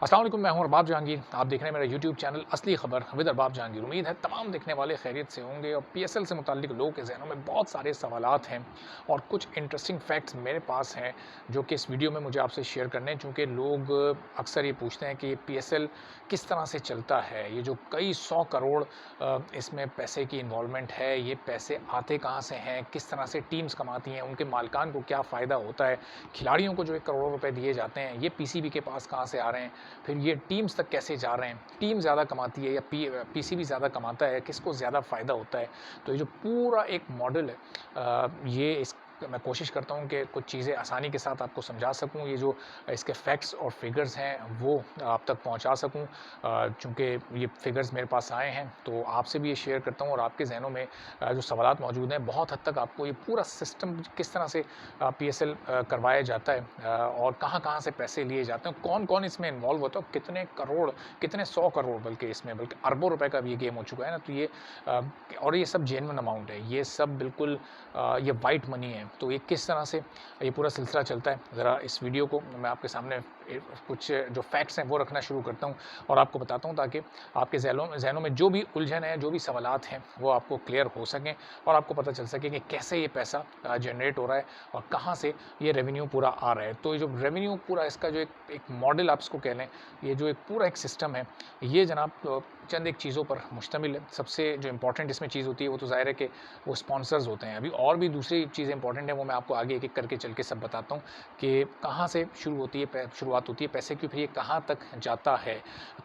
अस्सलाम वालेकुम, मैं हूं अरबाब जहांगीर। आप देख रहे हैं मेरा यूट्यूब चैनल असली खबर विद अरबाब जहांगीर। उम्मीद है तमाम देखने वाले खैरियत से होंगे और पीएसएल से मुताल्लिक लोगों के ज़हनों में बहुत सारे सवालात हैं और कुछ इंटरेस्टिंग फैक्ट्स मेरे पास हैं जो कि इस वीडियो में मुझे आपसे शेयर करने हैं। चूँकि लोग अक्सर ये पूछते हैं कि ये पीएसएल किस तरह से चलता है, ये जो कई 100 करोड़ इसमें पैसे की इन्वॉल्वमेंट है, ये पैसे आते कहाँ से हैं, किस तरह से टीम्स कमाती हैं, उनके मालिकान को क्या फ़ायदा होता है, खिलाड़ियों को जो 1 करोड़ रुपए दिए जाते हैं, ये पीसीबी के पास कहाँ से आ रहे हैं, फिर ये टीम्स तक कैसे जा रहे हैं, टीम ज़्यादा कमाती है या पीसीबी ज़्यादा कमाता है, किसको ज़्यादा फ़ायदा होता है। तो ये जो पूरा एक मॉडल है ये इस मैं कोशिश करता हूँ कि कुछ चीज़ें आसानी के साथ आपको समझा सकूँ। ये जो इसके फैक्ट्स और फिगर्स हैं वो आप तक पहुँचा सकूँ। चूँकि ये फिगर्स मेरे पास आए हैं तो आपसे भी ये शेयर करता हूँ और आपके ज़हनों में जो सवालात मौजूद हैं, बहुत हद तक आपको ये पूरा सिस्टम किस तरह से पीएसएल करवाया जाता है और कहाँ-कहाँ से पैसे लिए जाते हैं, कौन-कौन इसमें इन्वॉल्व होता है, कितने करोड़, कितने 100 करोड़ बल्कि अरबों रुपए का भी ये गेम हो चुका है ना, तो ये अ, और ये सब जेन्युइन अमाउंट है, ये सब बिल्कुल ये व्हाइट मनी है। तो ये किस तरह से ये पूरा सिलसिला चलता है, ज़रा इस वीडियो को मैं आपके सामने कुछ जो फैक्ट्स हैं वो रखना शुरू करता हूँ और आपको बताता हूँ ताकि आपके ज़हनों में जो भी उलझन है, जो भी सवालात हैं, वो आपको क्लियर हो सकें और आपको पता चल सके कि कैसे ये पैसा जनरेट हो रहा है और कहाँ से ये रेवेन्यू पूरा आ रहा है। तो ये जो रेवेन्यू पूरा इसका जो एक मॉडल आप इसको कह लें, ये जो एक पूरा एक सिस्टम है, ये जनाब चंद एक चीज़ों पर मुश्तमिल है। सबसे जो इम्पोर्टेंट इसमें चीज़ होती है वो तो ज़ाहिर है कि वो स्पॉन्सर्स होते हैं। अभी और भी दूसरी चीज़ें इंपॉर्टेंट हैं, वो मैं आपको आगे एक-एक करके चल के सब बताता हूँ कि कहाँ से शुरुआत होती है पैसे की, फिर ये कहाँ तक जाता है।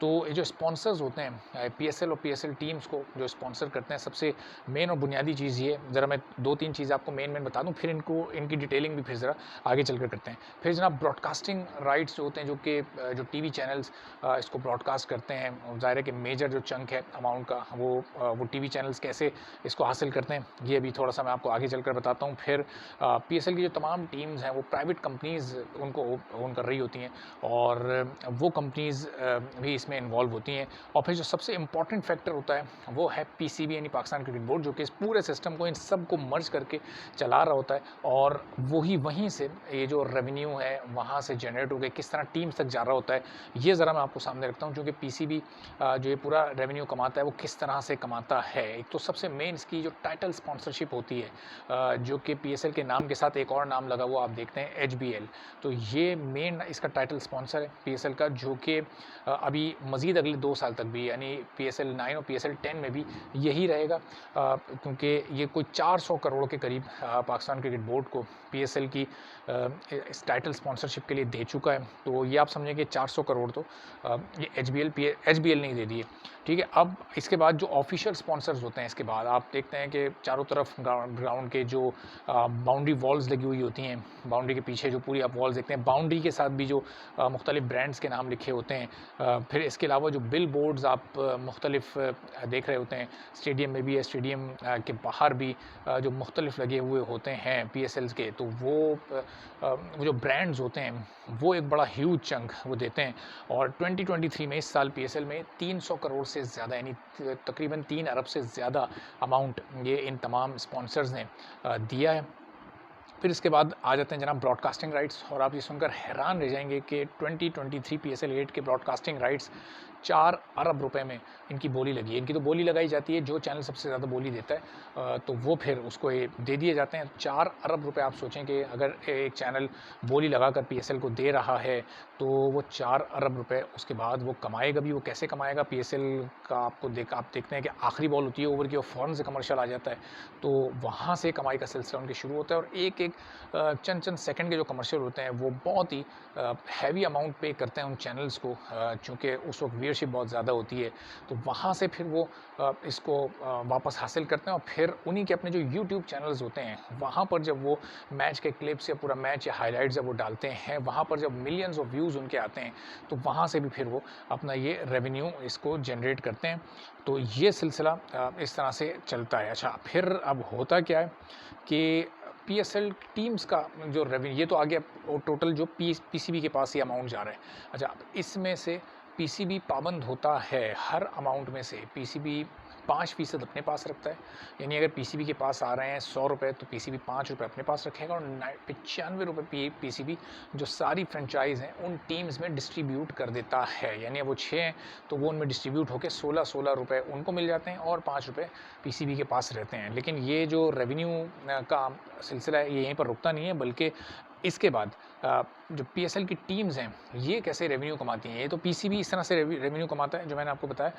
तो ये जो स्पॉन्सर्स होते हैं पीएसएल और पीएसएल टीम्स को जो स्पॉन्सर करते हैं, सबसे मेन और बुनियादी चीज़ ये ज़रा मैं 2-3 चीज़ें आपको मेन बता दूँ, फिर इनकी डिटेलिंग भी फिर ज़रा आगे चलकर करते हैं। फिर जनाब ब्रॉडकास्टिंग राइट्स जो होते हैं, जो कि जो टीवी चैनल्स इसको ब्रॉडकास्ट करते हैं, ज़ाहिर है कि मेजर जो चंक है अमाउंट का वो टीवी चैनल्स कैसे इसको हासिल करते हैं, ये भी थोड़ा-सा मैं आपको आगे चलकर बताता हूँ। फिर पीएसएल की जो तमाम टीम्स हैं, वो प्राइवेट कंपनीज़ उनको ओन कर रही होती हैं और वो कंपनीज़ भी इसमें इन्वॉल्व होती हैं। और फिर जो सबसे इम्पोर्टेंट फैक्टर होता है, वो है पीसीबी यानी पाकिस्तान क्रिकेट बोर्ड, जो कि इस पूरे सिस्टम को इन सब को मर्ज करके चला रहा होता है और वहीं से ये जो रेवेन्यू है, वहाँ से जनरेट होके किस तरह टीम्स तक जा रहा होता है, ये ज़रा मैं आपको सामने रखता हूँ। क्योंकि पीसीबी जो ये पूरा रेवेन्यू कमाता है, वो किस तरह से कमाता है। एक तो सबसे मेन इसकी जो टाइटल स्पॉन्सरशिप होती है, जो कि पीएसएल के नाम के साथ एक और नाम लगा हुआ आप देखते हैं, एचबीएल। तो ये मेन इसका टाइटल स्पॉन्सर है पीएसएल का, जो कि अभी मज़ीद अगले 2 साल तक भी, यानी पीएसएल 9 और पीएसएल 10 में भी यही रहेगा। क्योंकि ये कोई 400 करोड़ के करीब पाकिस्तान क्रिकेट बोर्ड को पीएसएल की इस टाइटल स्पॉन्सरशिप के लिए दे चुका है। तो ये आप समझें कि 400 करोड़ तो ये एचबीएल ने ही दे दिए। ठीक है, अब इसके बाद जो ऑफिशियल स्पॉन्सर्स होते हैं, इसके बाद आप देखते हैं कि चारों तरफ ग्राउंड के जो बाउंड्री वॉल्स लगी हुई होती हैं, बाउंड्री के पीछे जो पूरी आप वॉल्स देखते हैं, बाउंड्री के साथ भी जो मुख्तलिफ ब्रांड्स के नाम लिखे होते हैं। फिर इसके अलावा जो बिल बोर्ड्स आप मुख्तलिफ देख रहे होते हैं, स्टेडियम में भी है, स्टेडियम के बाहर भी जो मुख्तलिफ लगे हुए होते हैं पीएसएल्स के, तो वो जो ब्रांड्स होते हैं, वो एक बड़ा ह्यूज चंक वो देते हैं। और 2023 में, इस साल पीएसएल में 300 करोड़ से ज़्यादा, यानी तकरीबन 3 अरब से ज़्यादा अमाउंट ये इन तमाम स्पॉन्सर्स ने दिया है। फिर इसके बाद आ जाते हैं जनाब ब्रॉडकास्टिंग राइट्स, और आप ये सुनकर हैरान रह जाएंगे कि 2023 पीएसएल 8 के ब्रॉडकास्टिंग राइट्स 4 अरब रुपए में इनकी बोली लगी है। इनकी तो बोली लगाई जाती है, जो चैनल सबसे ज़्यादा बोली देता है तो वो फिर उसको ये दे दिए जाते हैं। 4 अरब रुपए, आप सोचें कि अगर एक चैनल बोली लगाकर पीएसएल को दे रहा है तो वो 4 अरब रुपए उसके बाद वो कमाएगा भी। वो कैसे कमाएगा? पीएसएल का आप देखते हैं कि आखिरी बॉल होती है ओवर की और फ़ौरन से कमर्शियल आ जाता है, तो वहाँ से कमाई का सिलसिला उनकी शुरू होता है। और एक-एक चंद सेकंड के जो कमर्शियल होते हैं, वो बहुत ही हैवी अमाउंट पे करते हैं उन चैनल्स को, चूँकि उस वक्त व्यूअरशिप बहुत ज़्यादा होती है, तो वहाँ से फिर वो इसको वापस हासिल करते हैं और फिर उन्हीं के अपने जो यूट्यूब चैनल्स होते हैं, वहाँ पर जब वो मैच के क्लिप्स या पूरा मैच या हाइलाइट्स जब वो डालते हैं, वहाँ पर जब मिलियंस ऑफ व्यूज़ उनके आते हैं, तो वहाँ से भी फिर वो अपना ये रेवेन्यू इसको जनरेट करते हैं। तो ये सिलसिला इस तरह से चलता है। अच्छा, फिर अब होता क्या है कि पीएसएल टीम्स का जो रेवेन्यू, ये तो आ गया टोटल जो पीसीबी के पास ये अमाउंट जा रहा है। अच्छा, अब इसमें से पीसीबी पाबंद होता है, हर अमाउंट में से पीसीबी 5% अपने पास रखता है। यानी अगर पीसीबी के पास आ रहे हैं 100 रुपये तो पीसीबी 5 रुपये अपने पास रखेगा और 95 रुपये पीसीबी जो सारी फ्रेंचाइज हैं उन टीम्स में डिस्ट्रीब्यूट कर देता है। यानी वो 6 हैं तो वो उनमें डिस्ट्रीब्यूट होकर 16 रुपये उनको मिल जाते हैं और 5 रुपये पीसीबी के पास रहते हैं। लेकिन ये जो रेवेन्यू का सिलसिला है ये यहीं पर रुकता नहीं है, बल्कि इसके बाद जो पीएसएल की टीम्स हैं ये कैसे रेवेन्यू कमाती हैं। ये तो पीसीबी इस तरह से रेवेन्यू कमाता है जो मैंने आपको बताया।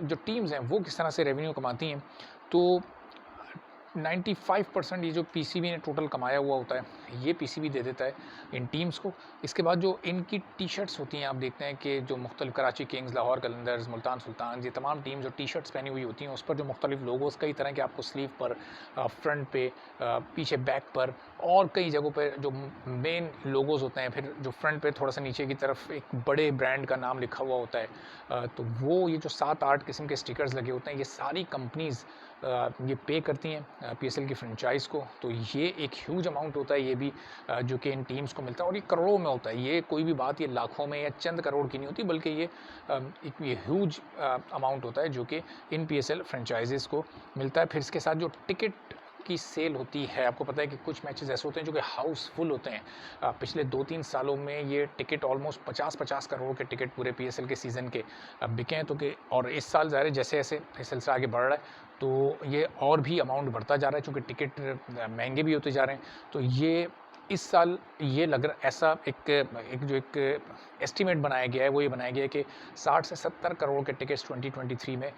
जो टीम्स हैं वो किस तरह से रेवेन्यू कमाती हैं, तो 95% ये जो पीसीबी ने टोटल कमाया हुआ होता है ये पीसीबी दे देता है इन टीम्स को। इसके बाद जो इनकी टी शर्ट्स होती हैं आप देखते हैं कि जो मुख्तलिफ कराची किंग्स, लाहौर कलंदर्स, मुल्तान सुल्तान, ये तमाम टीम जो टी शर्ट्स पहनी हुई होती हैं उस पर जो मुख्तलिफ लोगोस कई तरह के आपको स्लीव पर, फ्रंट पे, पीछे बैक पर और कई जगहों पर जो मेन लोगोस होते हैं, फिर जो फ्रंट पे थोड़ा सा नीचे की तरफ एक बड़े ब्रांड का नाम लिखा हुआ होता है। तो वो ये जो 7-8 किस्म के स्टिकर्स लगे होते हैं ये सारी कंपनीज़ ये पे करती हैं पीएसएल की फ्रेंचाइज को। तो ये एक ह्यूज अमाउंट होता है ये भी जो कि इन टीम्स को मिलता है और ये करोड़ों में होता है। ये कोई भी बात ये लाखों में या चंद करोड़ की नहीं होती, बल्कि ये एक ह्यूज अमाउंट होता है जो कि इन पीएसएल फ्रेंचाइजेस को मिलता है। फिर इसके साथ जो टिकट की सेल होती है, आपको पता है कि कुछ मैचेस ऐसे होते हैं जो कि हाउसफुल होते हैं। पिछले 2-3 सालों में ये टिकट ऑलमोस्ट 50-50 करोड़ के टिकट पूरे पीएसएल के सीज़न के बिके हैं। तो कि और इस साल ज़ाहिर जैसे जैसे ये सिलसिला आगे बढ़ रहा है तो ये और भी अमाउंट बढ़ता जा रहा है, चूँकि टिकट महंगे भी होते जा रहे हैं। तो ये इस साल ये लग रहा ऐसा एक एस्टीमेट बनाया गया है, वो ये बनाया गया है कि 60 से 70 करोड़ के टिकट्स 2023 में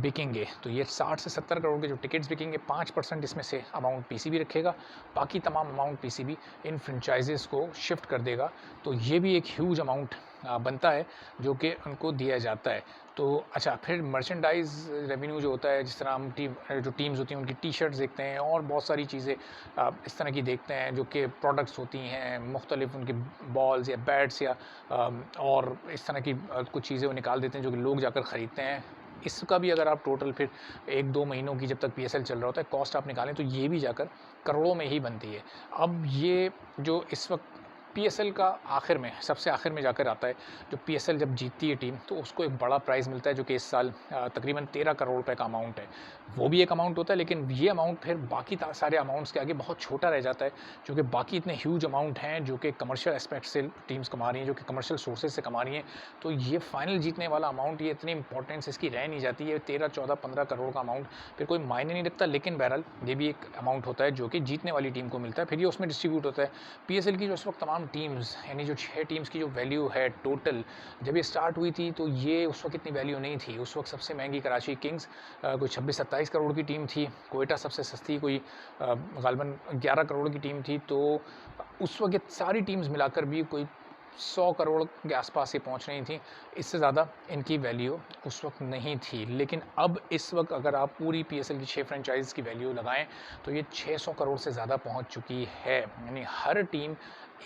बिकेंगे। तो ये 60 से 70 करोड़ के जो टिकट्स बिकेंगे 5% इसमें से अमाउंट पीसीबी रखेगा, बाकी तमाम अमाउंट पीसीबी इन फ्रेंचाइजेस को शिफ्ट कर देगा। तो ये भी एक ह्यूज अमाउंट बनता है जो कि उनको दिया जाता है। तो अच्छा, फिर मर्चेंडाइज़ रेवेन्यू जो होता है, जिस तरह हम जो टीम्स होती हैं उनकी टी शर्ट्स देखते हैं और बहुत सारी चीज़ें इस तरह की देखते हैं जो कि प्रोडक्ट्स होती हैं, मुख्तलिफ उनकी बॉल्स या बैट्स या और इस तरह की कुछ चीज़ें वो निकाल देते हैं जो कि लोग जाकर ख़रीदते हैं। इसका भी अगर आप टोटल फिर 1-2 महीनों की जब तक पीएसएल चल रहा होता है कॉस्ट आप निकालें तो ये भी जाकर करोड़ों में ही बनती है। अब ये जो इस वक्त पीएसएल का आखिर में, सबसे आखिर में जाकर आता है, जो पीएसएल जब जीतती है टीम तो उसको एक बड़ा प्राइज़ मिलता है जो कि इस साल तकरीबन 13 करोड़ रुपए का अमाउंट है। वो भी एक अमाउंट होता है, लेकिन ये अमाउंट फिर बाकी सारे अमाउंट्स के आगे बहुत छोटा रह जाता है, क्योंकि बाकी इतने ह्यूज अमाउंट हैं जो कि कमर्शियल एस्पेक्ट से टीम्स कमा रही हैं, जो कि कमर्शियल सोर्सेज से कमा रही हैं। तो ये फाइनल जीतने वाला अमाउंट, ये इतनी इंपॉर्टेंस इसकी रह नहीं जाती है। 13, 14, 15 करोड़ का अमाउंट फिर कोई मायने नहीं रखता, लेकिन बहरहाल ये भी एक अमाउंट होता है जो कि जीतने वाली टीम को मिलता है, फिर ये उसमें डिस्ट्रीब्यूट होता है। पीएसएल की जो इस वक्त तमाम टीम्स, यानी जो 6 टीम्स की जो वैल्यू है टोटल, जब ये स्टार्ट हुई थी तो ये उस वक्त इतनी वैल्यू नहीं थी। उस वक्त सबसे महंगी कराची किंग्स कोई 26-27 करोड़ की टीम थी, कोयटा सबसे सस्ती कोई गालिबन 11 करोड़ की टीम थी। तो उस वक्त ये सारी टीम्स मिलाकर भी कोई 100 करोड़ के आसपास ये पहुंच रही थी, इससे ज़्यादा इनकी वैल्यू उस वक्त नहीं थी। लेकिन अब इस वक्त अगर आप पूरी पीएसएल की 6 फ्रेंचाइज की वैल्यू लगाएं तो ये 600 करोड़ से ज़्यादा पहुंच चुकी है। यानी हर टीम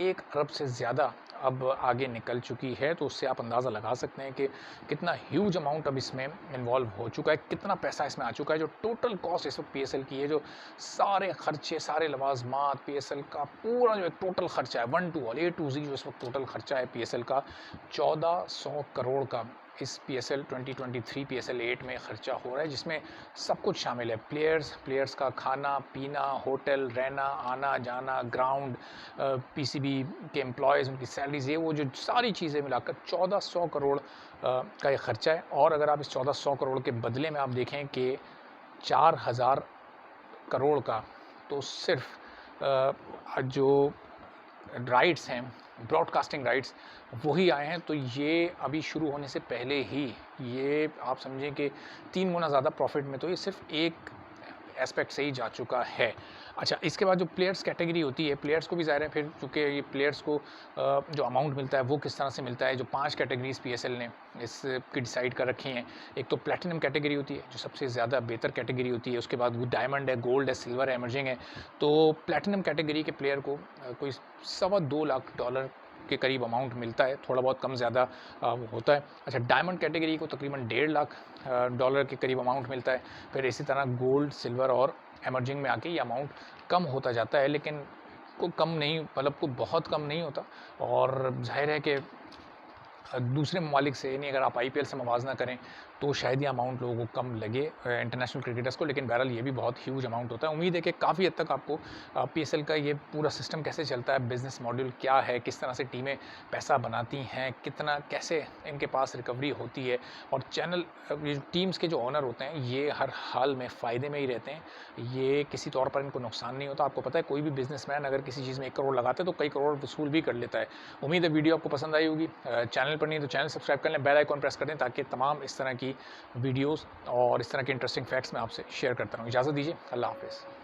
1 अरब से ज़्यादा अब आगे निकल चुकी है। तो उससे आप अंदाज़ा लगा सकते हैं कि कितना ह्यूज अमाउंट अब इसमें इन्वॉल्व हो चुका है, कितना पैसा इसमें आ चुका है। जो टोटल कॉस्ट इस वक्त पीएसएल की है, जो सारे खर्चे, सारे लवाजमात, पीएसएल का पूरा जो एक टोटल खर्चा है 1 to all A to Z, जो इस वक्त टोटल खर्चा है पीएसएल का 1400 करोड़ का इस पीएसएल 2023 पीएसएल 8 में ख़र्चा हो रहा है, जिसमें सब कुछ शामिल है। प्लेयर्स का खाना पीना, होटल, रहना, आना जाना, ग्राउंड, पीसीबी के एम्प्लॉयज़, उनकी सैलरीज, ये वो जो सारी चीज़ें मिलाकर 1400 करोड़ का ये ख़र्चा है। और अगर आप इस 1400 करोड़ के बदले में आप देखें कि 4000 करोड़ का तो सिर्फ जो राइट्स हैं, ब्रॉडकास्टिंग राइट्स, वही आए हैं। तो ये अभी शुरू होने से पहले ही ये आप समझें कि 3 गुना ज़्यादा प्रॉफिट में तो ये सिर्फ एक एस्पेक्ट से ही जा चुका है। अच्छा, इसके बाद जो प्लेयर्स कैटेगरी होती है, प्लेयर्स को भी ज़ाहिर है फिर, चूँकि ये प्लेयर्स को जो अमाउंट मिलता है वो किस तरह से मिलता है। जो 5 कैटेगरीज़ पीएसएल ने इसकी डिसाइड कर रखी हैं। एक तो प्लैटिनम कैटेगरी होती है जो सबसे ज़्यादा बेहतर कैटेगरी होती है, उसके बाद डायमंड है, गोल्ड है, सिल्वर है, एमर्जिंग है। तो प्लैटिनम कैटेगरी के प्लेयर को कोई $2.25 लाख के करीब अमाउंट मिलता है, थोड़ा बहुत कम ज़्यादा होता है। अच्छा, डायमंड कैटेगरी को तकरीबन $1.5 लाख के करीब अमाउंट मिलता है। फिर इसी तरह गोल्ड, सिल्वर और एमर्जिंग में आके ये अमाउंट कम होता जाता है, लेकिन को कम नहीं, मतलब को बहुत कम नहीं होता। और जाहिर है कि दूसरे ममालिक से, यानी अगर आप आईपीएल से मवाजना करें तो शायद ये अमाउंट लोगों को कम लगे इंटरनेशनल क्रिकेटर्स को, लेकिन बहरहाल ये भी बहुत ह्यूज अमाउंट होता है। उम्मीद है कि काफ़ी हद तक आपको पीएसएल का ये पूरा सिस्टम कैसे चलता है, बिज़नेस मॉडल क्या है, किस तरह से टीमें पैसा बनाती हैं, कितना कैसे इनके पास रिकवरी होती है, और चैनल ये टीम्स के जो ओनर होते हैं ये हर हाल में फ़ायदे में ही रहते हैं, ये किसी तौर पर इनको नुकसान नहीं होता। आपको पता है कोई भी बिजनेसमैन अगर किसी चीज़ में 1 करोड़ लगाता है तो कई करोड़ वसूल भी कर लेता है। उम्मीद है वीडियो आपको पसंद आई होगी। चैनल पर नहीं तो चैनल सब्सक्राइब कर लें, बेल आइकॉन प्रेस कर दें ताकि तमाम इस तरह की वीडियोस और इस तरह के इंटरेस्टिंग फैक्ट्स मैं आपसे शेयर करता रहूँ। इजाज़त दीजिए, अल्लाह हाफ़िज़।